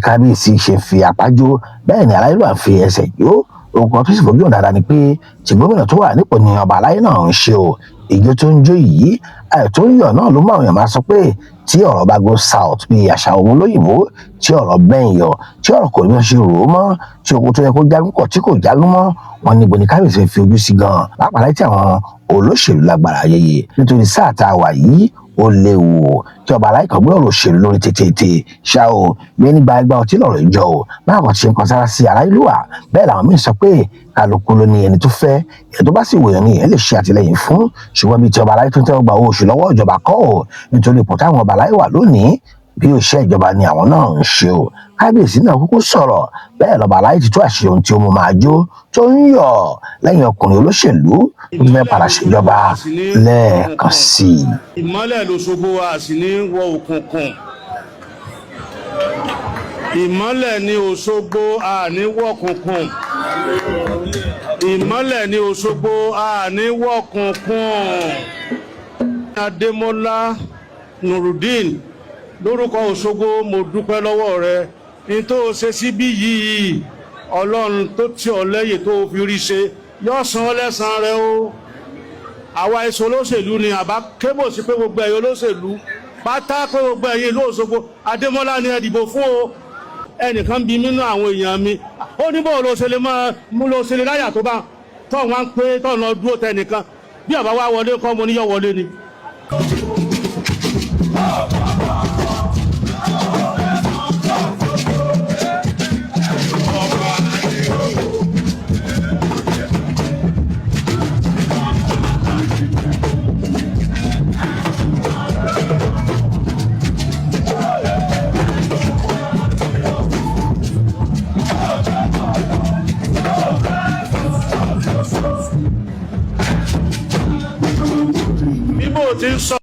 kábíyèsí ṣe fi àpájọ bẹ́ẹ̀ ni aláyélúwà fi ẹsẹ̀ jó ohun kan tó sì fojú hàn dáadáa ni pé tí gómìnà tó wà nípò ni ọba aláyé náà ń ṣe o ìjó tó ń jó yìí àìtó ń yọ̀ náà ló mọ àwọn èèyàn máa sọ pé tí ọ̀rọ̀ bá go south bíi àṣà òun lóyìnbó tí ọ̀rọ̀ bẹ́ẹ̀ yọ tí ọ̀rọ̀ kò ní ṣe rò ó mọ́ tí ogun tó yẹ kó jágún kọ̀ tí kò jágún mọ́ wọn ní gbòní kábíyèsí fi ojú sí gan pàápàá láti àwọn olóṣèlú lágbára ayẹyẹ nítorí sáà tá a wà yìí ó léwu tí ọba aláìkọ gbé ọ̀rọ̀ òṣèlú lórí tètè ṣá o bí ẹni gba ẹgbà ọtí lọ́rọ̀ ìjọ o báwọn kan ti ṣe ń kan sára sí aláìlúwà bẹ́ẹ̀ làwọn míín sọ pé kálukú ló ní ẹni tó fẹ́ ẹni tó bá sì wòyàn ní ẹ lè ṣe àtìlẹ́yìn fún ṣùgbọ́n bíi ti ọba aláì tó ń tẹ́wọ́ gba owó oṣù lọ́wọ́ ìjọba kọ́ o nítorí ipò táwọn ọba aláì wà lónìí bí òṣìṣẹ́ ìjọba ni àwọn náà ń ṣe o kábíyèsí náà kúkú sọ̀rọ̀ bẹ́ẹ̀ lọ́ba aláì ti tú àṣírí ohun tí ó mú máa jó tó ń yọ̀ lẹ́yìn ọkùnrin olóṣèlú tó fẹ́ padà ṣèjọba lẹ́ẹ̀kan sí i. ìmọ́lẹ̀ l'Òṣogbo a sì ní wọ òkùnkùn ìmọ́lẹ̀ ní Òṣogbo a ní wọ̀kùnkùn ìmọ́lẹ̀ ní Òṣogbo a ní wọ̀kùnkùn. Adémọ́lá Nurudeen lórúkọ Òṣogbo mo dúpẹ́ lọ́wọ́ rẹ ní tó ṣe síbí yìí Ọlọ́run tó tì ọ́ lẹ́yìn tó fi rí ṣe yóò san ọ́ lẹ́san rẹ o. àwa èso olóṣèlú ni àbá kébò sí pé gbogbo ẹ̀yin olóṣèlú pátá pé gbogbo ẹ̀yin ìlú Òṣogbo Adémọ́lá ni ẹ dìbò fún o. ẹnìkan bí nínú àwọn èèyàn mi ó ní bó ló ṣe lè máa mú ló ṣe lè láyà tó bá tọ́ wọn pé tọ́ lọ dúró tẹnìkan bí àbá wa wọlé kọ́ mo níyọ̀ wọlé ni. Bí mo ti ń sọ